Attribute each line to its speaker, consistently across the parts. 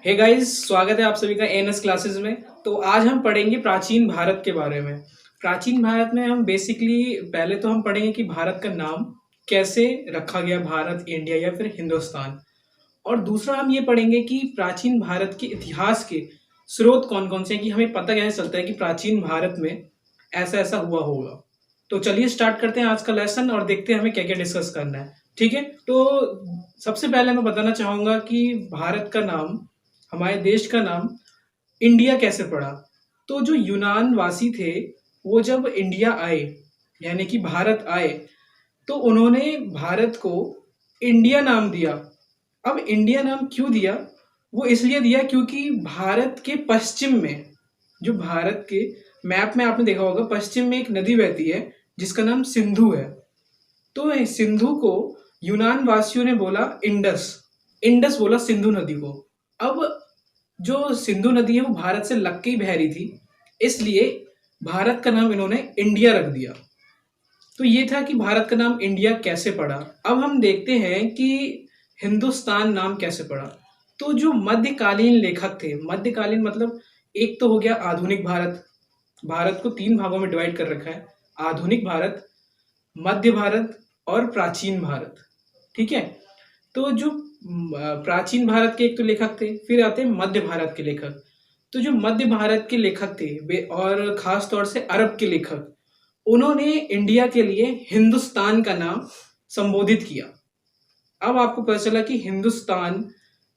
Speaker 1: Hey guys, स्वागत है आप सभी का एनएस क्लासेस में। तो आज हम पढ़ेंगे प्राचीन भारत के बारे में। प्राचीन भारत में हम बेसिकली पहले तो हम पढ़ेंगे कि भारत का नाम कैसे रखा गया, भारत, इंडिया या फिर हिंदुस्तान। और दूसरा हम ये पढ़ेंगे कि प्राचीन भारत के इतिहास के स्रोत कौन कौन से हैं, कि हमें पता कैसे चलता है कि प्राचीन भारत में ऐसा ऐसा हुआ होगा। तो चलिए स्टार्ट करते हैं आज का लेसन और देखते हैं हमें क्या क्या डिस्कस करना है। ठीक है, तो सबसे पहले मैं बताना चाहूंगा कि भारत का नाम, हमारे देश का नाम इंडिया कैसे पड़ा। तो जो यूनान वासी थे, वो जब इंडिया आए, यानी कि भारत आए, तो उन्होंने भारत को इंडिया नाम दिया। अब इंडिया नाम क्यों दिया? वो इसलिए दिया क्योंकि भारत के पश्चिम में, जो भारत के मैप में आपने देखा होगा, पश्चिम में एक नदी बहती है जिसका नाम सिंधु है। तो सिंधु को यूनान वासियों ने बोला इंडस, इंडस बोला सिंधु नदी को। अब जो सिंधु नदी है वो भारत से लग के ही बह रही थी, इसलिए भारत का नाम इन्होंने इंडिया रख दिया। तो ये था कि भारत का नाम इंडिया कैसे पड़ा। अब हम देखते हैं कि हिंदुस्तान नाम कैसे पड़ा। तो जो मध्यकालीन लेखक थे, मध्यकालीन मतलब एक तो हो गया आधुनिक भारत, भारत को तीन भागों में डिवाइड कर रखा है, आधुनिक भारत, मध्य भारत और प्राचीन भारत। ठीक है, तो जो प्राचीन भारत के एक तो लेखक थे, फिर आते हैं मध्य भारत के लेखक। तो जो मध्य भारत के लेखक थे वे, और खास तौर से अरब के लेखक, उन्होंने इंडिया के लिए हिंदुस्तान का नाम संबोधित किया। अब आपको पता चला कि हिंदुस्तान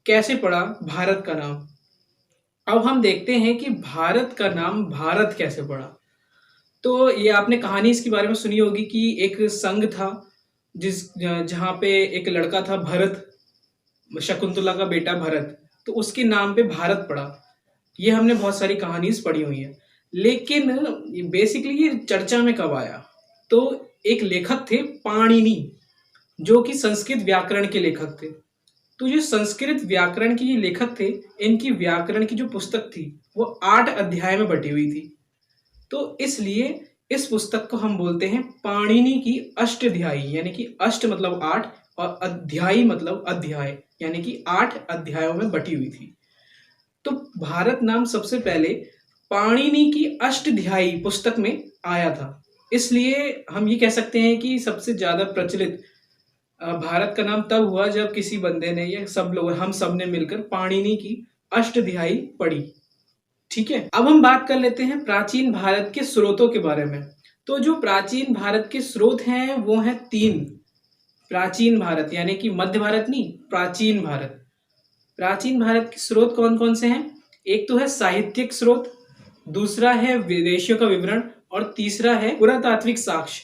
Speaker 1: कैसे पड़ा भारत का नाम। अब हम देखते हैं कि भारत का नाम भारत कैसे पड़ा। तो ये आपने कहानी इसके बारे में सुनी होगी कि एक संघ था जहाँ पे एक लड़का था भरत, शकुंतला का बेटा भरत, तो उसके नाम पे भारत पड़ा। ये हमने बहुत सारी कहानीज पढ़ी हुई है, लेकिन बेसिकली ये चर्चा में कब आया? तो एक लेखक थे पाणिनि, जो कि संस्कृत व्याकरण के लेखक थे। तो जो संस्कृत व्याकरण के ये लेखक थे, इनकी व्याकरण की जो पुस्तक थी वो 8 अध्याय में बटी हुई थी। तो इसलिए इस पुस्तक को हम बोलते हैं पाणिनि की अष्टाध्यायी, यानी कि अष्ट मतलब 8 और अध्यायी मतलब अध्याय, यानी कि 8 अध्यायों में बटी हुई थी। तो भारत नाम सबसे पहले पाणिनि की अष्टाध्यायी पुस्तक में आया था। इसलिए हम ये कह सकते हैं कि सबसे ज्यादा प्रचलित भारत का नाम तब हुआ जब किसी बंदे ने, या सब लोग, हम सब ने मिलकर पाणिनि की अष्टाध्यायी पढ़ी। ठीक है, अब हम बात कर लेते हैं प्राचीन भारत के स्रोतों के बारे में। तो जो प्राचीन भारत के स्रोत हैं वो हैं 3। प्राचीन भारत यानी कि मध्य भारत नहीं, प्राचीन भारत। प्राचीन भारत के स्रोत कौन कौन से हैं? एक तो है साहित्यिक स्रोत, दूसरा है विदेशियों का विवरण, और तीसरा है पुरातात्विक साक्ष्य।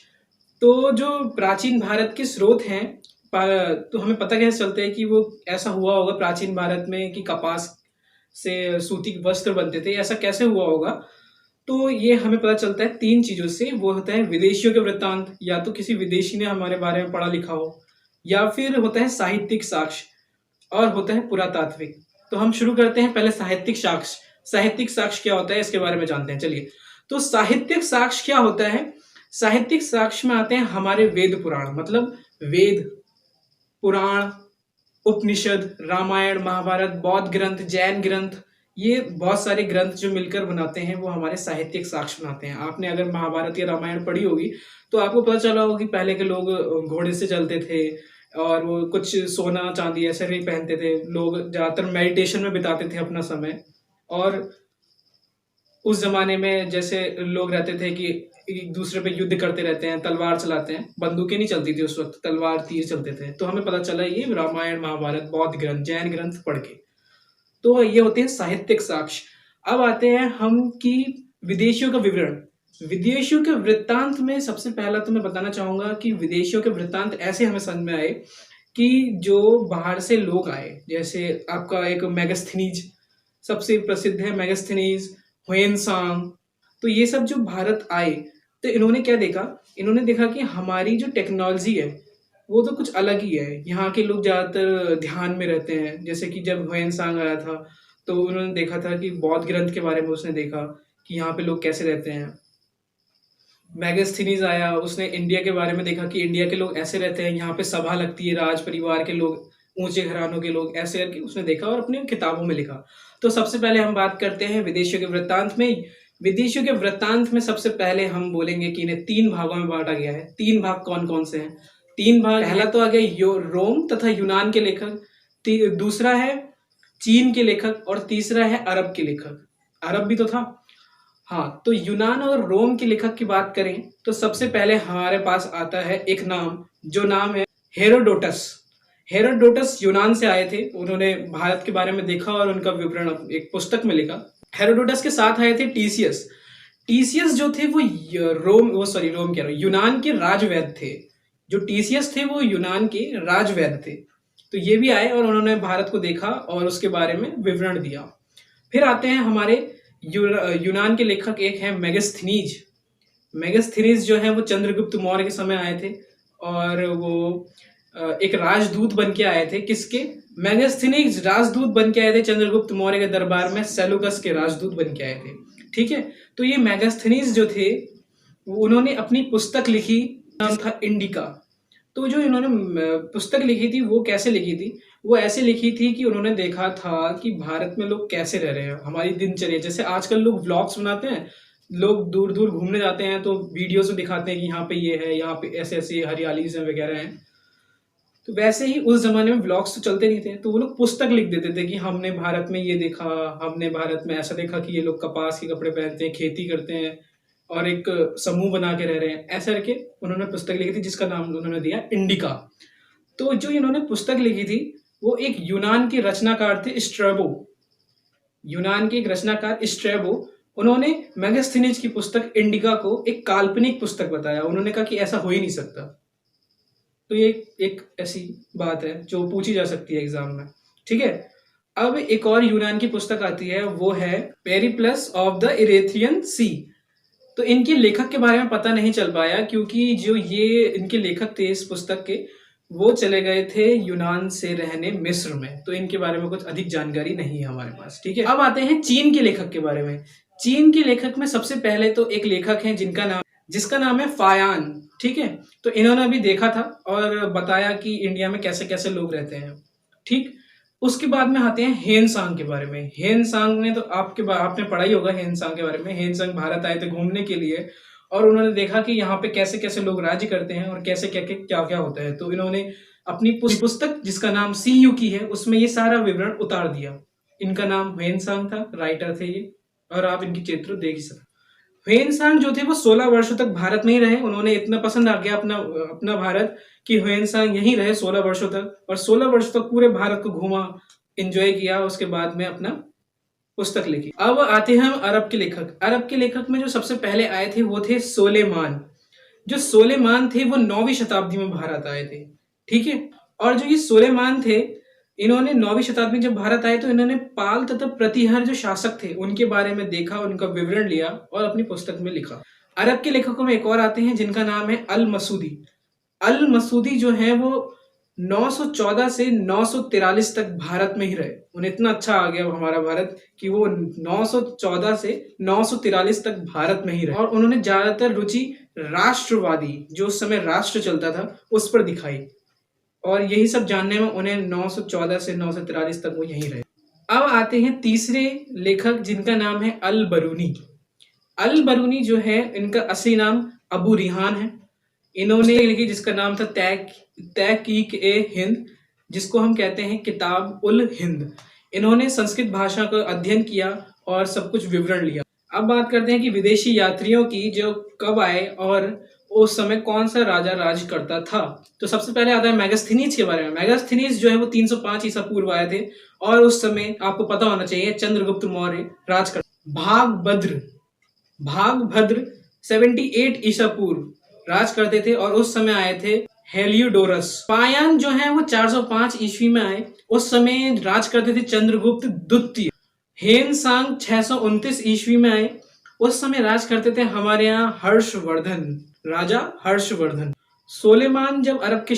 Speaker 1: तो जो प्राचीन भारत के स्रोत हैं, तो हमें पता कैसे चलता है कि वो ऐसा हुआ होगा प्राचीन भारत में कि कपास से सूती वस्त्र बनते थे, ऐसा कैसे हुआ होगा? तो ये हमें पता चलता है 3 चीजों से। वो होता है विदेशियों के वृत्तांत, या तो किसी विदेशी ने हमारे बारे में पढ़ा लिखा हो, या फिर होता है साहित्यिक साक्ष्य, और होता है पुरातात्विक। तो हम शुरू करते हैं पहले साहित्यिक साक्ष्य। साहित्यिक साक्ष्य क्या होता है इसके बारे में जानते हैं, चलिए। तो साहित्यिक साक्ष्य क्या होता है? साहित्यिक साक्ष्य में आते हैं हमारे वेद पुराण, मतलब वेद, पुराण, उपनिषद, रामायण, महाभारत, बौद्ध ग्रंथ, जैन ग्रंथ, ये बहुत सारे ग्रंथ जो मिलकर बनाते हैं वो हमारे साहित्यिक साक्ष्य बनाते हैं। आपने अगर महाभारत या रामायण पढ़ी होगी तो आपको पता चला होगा कि पहले के लोग घोड़े से चलते थे, और वो कुछ सोना चांदी ऐसे नहीं पहनते थे, लोग ज्यादातर मेडिटेशन में बिताते थे अपना समय। और उस जमाने में जैसे लोग रहते थे कि एक दूसरे पे युद्ध करते रहते हैं, तलवार चलाते हैं, बंदूकें नहीं चलती थी उस वक्त, तलवार तीर चलते थे। तो हमें पता चला ये रामायण, महाभारत, बौद्ध ग्रंथ, जैन ग्रंथ पढ़ के। तो ये होते हैं साहित्यिक साक्ष्य। अब आते हैं हम कि विदेशियों का विवरण। विदेशियों के वृत्तांत में सबसे पहला तो मैं बताना चाहूंगा कि विदेशियों के वृत्तांत ऐसे हमें समझ में आए कि जो बाहर से लोग आए, जैसे आपका एक मेगास्थनीज सबसे प्रसिद्ध है, मेगास्थनीज, ह्वेनसांग। तो ये सब जो भारत आए, तो इन्होंने क्या देखा? इन्होंने देखा कि हमारी जो टेक्नोलॉजी है वो तो कुछ अलग ही है। यहाँ के लोग ज्यादातर ध्यान में रहते हैं। जैसे कि जब ह्वेनसांग आया था तो उन्होंने देखा था कि बौद्ध ग्रंथ के बारे में उसने देखा कि यहाँ पे लोग कैसे रहते हैं। मैगस्थनीज आया, उसने इंडिया के बारे में देखा कि इंडिया के लोग ऐसे रहते हैं, यहाँ पे सभा लगती है, राज परिवार के लोग ऊंचे घरानों के लोग, ऐसे करके उसने देखा और अपनी किताबों में लिखा। तो सबसे पहले हम बात करते हैं विदेशियों के वृत्तांत में। विदेशियों के वृत्तांत में सबसे पहले हम बोलेंगे कि इन्हें 3 भागों में बांटा गया है। 3 भाग कौन-कौन से हैं? 3 भाग, पहला तो आ गया रोम तथा यूनान के लेखक, दूसरा है चीन के लेखक और तीसरा है अरब के लेखक। अरब भी तो था। हाँ, तो यूनान और रोम के लेखक की बात करें तो सबसे पहले हमारे पास आता है एक नाम, जो नाम है हेरोडोटस। हेरोडोटस यूनान से आए थे, उन्होंने भारत के बारे में देखा और उनका विवरण एक पुस्तक में लिखा। हेरोडोटस के साथ आए थे टीसियस। टीसियस जो थे वो रोम कह रहा हूँ, यूनान के राजवैद्य थे। जो टीसियस थे वो यूनान के राजवैद्य थे। तो ये भी आए और उन्होंने भारत को देखा और उसके बारे में विवरण दिया। फिर आते हैं हमारे यूनान के लेखक, एक है मेगास्थनीज। मेगास्थनीज जो है वो चंद्रगुप्त मौर्य के समय आए थे और वो एक राजदूत बन के आए थे। किसके? मेगास्थनीज राजदूत बन के आए थे चंद्रगुप्त मौर्य के दरबार में, सेलुकस के राजदूत बन के आए थे। ठीक है, तो ये मेगास्थनीज जो थे उन्होंने अपनी पुस्तक लिखी, नाम था इंडिका। तो जो इन्होंने पुस्तक लिखी थी वो कैसे लिखी थी? वो ऐसे लिखी थी कि उन्होंने देखा था कि भारत में लोग कैसे रह रहे हैं, हमारी दिनचर्या। जैसे आजकल लोग व्लॉग्स बनाते हैं, लोग दूर दूर घूमने जाते हैं तो वीडियोस में दिखाते हैं कि यहाँ पे ये है, यहाँ पे ऐसे ऐसे हरियाली से वगैरह हैं। तो वैसे ही उस जमाने में व्लॉग्स तो चलते नहीं थे, तो वो लोग पुस्तक लिख देते थे कि हमने भारत में ये देखा, हमने भारत में ऐसा देखा कि ये लोग कपास के कपड़े पहनते हैं, खेती करते हैं और एक समूह बना के रह रहे हैं। ऐसा करके उन्होंने पुस्तक लिखी थी जिसका नाम उन्होंने दिया इंडिका। तो जो इन्होंने पुस्तक लिखी थी वो एक यूनान के रचनाकार थे, स्ट्रैबो। यूनान के एक रचनाकार स्ट्रैबो, उन्होंने मेगास्थनीज की पुस्तक इंडिका को एक काल्पनिक पुस्तक बताया। उन्होंने कहा कि ऐसा हो ही नहीं सकता। तो ये एक ऐसी बात है जो पूछी जा सकती है एग्जाम में। ठीक है, अब एक और यूनान की पुस्तक आती है, वो है पेरिप्लस ऑफ द इरेथियन सी। तो इनके लेखक के बारे में पता नहीं चल पाया क्योंकि जो ये इनके लेखक थे इस पुस्तक के, वो चले गए थे यूनान से रहने मिस्र में। तो इनके बारे में कुछ अधिक जानकारी नहीं है हमारे पास। ठीक है, अब आते हैं चीन के लेखक के बारे में। चीन के लेखक में सबसे पहले तो एक लेखक है जिसका नाम है फायान। ठीक है, तो इन्होंने अभी देखा था और बताया कि इंडिया में कैसे कैसे लोग रहते हैं। ठीक, उसके बाद में आते हैं हेनसांग के बारे में। हेनसांग ने तो आपने पढ़ा ही होगा हेनसांग के बारे में। हेनसांग भारत आए थे घूमने के लिए और उन्होंने देखा कि यहाँ पे कैसे कैसे लोग राज्य करते हैं और कैसे क्या क्या क्या होता है। तो इन्होंने अपनी पुस्तक जिसका नाम सी युकी है उसमें ये सारा विवरण उतार दिया। इनका नाम हेनसांग था, राइटर थे ये, और आप इनकी चित्र देख ही सकते। ह्वेनसांग जो थे वो 16 वर्षों तक भारत में ही रहे। उन्होंने इतना पसंद आ गया अपना भारत कि ह्वेनसांग यहीं रहे 16 वर्षों तक, और 16 वर्षों तक पूरे भारत को घूमा, एंजॉय किया। उसके बाद में अपना पुस्तक लिखी। अब आते हैं हम अरब के लेखक। अरब के लेखक में जो सबसे पहले आए थे वो थे सोलेमान। जो सोलेमान थे वो 9वीं शताब्दी में भारत आए थे। ठीक है, और जो ये सोलेमान थे, इन्होंने 9वीं शताब्दी में जब भारत आए तो इन्होंने पाल तथा प्रतिहार जो शासक थे उनके बारे में देखा, उनका विवरण लिया और अपनी पुस्तक में लिखा। अरब के लेखकों में एक और आते हैं जिनका नाम है अल मसूदी। अल मसूदी जो है वो 914 से 943 तक भारत में ही रहे। उन्हें इतना अच्छा आ गया हमारा भारत कि वो 914 से 943 तक भारत में ही रहे, और उन्होंने ज्यादातर रुचि राष्ट्रवादी, जो उस समय राष्ट्र चलता था, उस पर दिखाई। और यही सब जानने में उन्हें 914 से 943 तक वो यहीं रहे। अब आते हैं तीसरे लेखक जिनका नाम है अल बरूनी। अल बरूनी जो है, इनका असली नाम अबू रिहान है। इन्होंने लिखी जिसका नाम था तहकीक ए हिंद, जिसको हम कहते हैं किताब उल हिंद। इन्होंने संस्कृत भाषा का अध्ययन किया और सब कुछ विवरण लिया। अब बात करते हैं कि विदेशी यात्रियों की जो कब आए और उस समय कौन सा राजा राज करता था। तो सबसे पहले आता है मेगास्थनीज के बारे में। मेगास्थनीज जो है वो 305 ईसा पूर्व आए थे और उस समय आपको पता होना चाहिए चंद्रगुप्त मौर्य राज कर। भागभद्र 78 ईसा पूर्व राज करते थे और उस समय आए थे हेलियोडोरस। पायन जो है वो 405 ईस्वी में आए, उस समय राज करते थे चंद्रगुप्त द्वितीय। हेनसांग 629 ईस्वी में आए, उस समय राज करते थे हमारे यहाँ हर्षवर्धन, राजा हर्षवर्धन। सोलेमान जब अरब के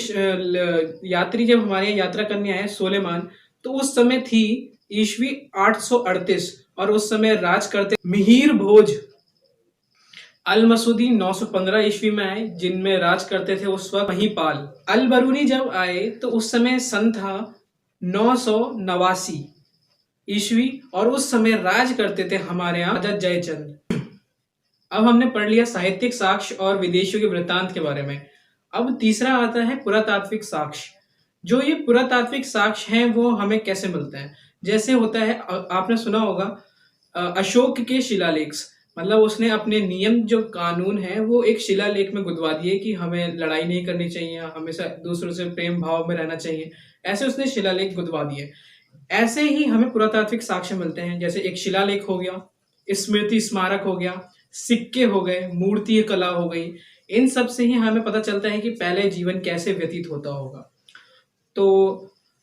Speaker 1: यात्री जब हमारे यहाँ यात्रा करने आए सोलेमान, तो उस समय थी ईस्वी 838 और उस समय राज करते मिहिर भोज। अल मसूदी 915 ईस्वी में आए, जिनमें राज करते थे उस वक्त महिपाल। अल बरूनी जब आए तो उस समय सन था 989 ईस्वी और उस समय राज करते थे हमारे यहाँ राजा जयचंद। अब हमने पढ़ लिया साहित्यिक साक्ष्य और विदेशियों के वृत्तांत के बारे में। अब तीसरा आता है पुरातात्विक साक्ष्य। जो ये पुरातात्विक साक्ष्य हैं वो हमें कैसे मिलते हैं? जैसे होता है आपने सुना होगा अशोक के शिलालेख, मतलब उसने अपने नियम जो कानून है वो एक शिलालेख में गुदवा दिए कि हमें लड़ाई नहीं करनी चाहिए, हमेशा दूसरों से प्रेम भाव में रहना चाहिए। ऐसे उसने शिलालेख गुदवा दिए। ऐसे ही हमें पुरातात्विक साक्ष्य मिलते हैं, जैसे एक शिलालेख हो गया, स्मृति स्मारक हो गया, सिक्के हो गए, मूर्ति कला हो गई। इन सब से ही हमें पता चलता है कि पहले जीवन कैसे व्यतीत होता होगा। तो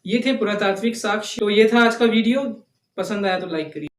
Speaker 1: ये थे पुरातात्विक साक्ष्य। तो ये था आज का वीडियो। पसंद आया तो लाइक करिए।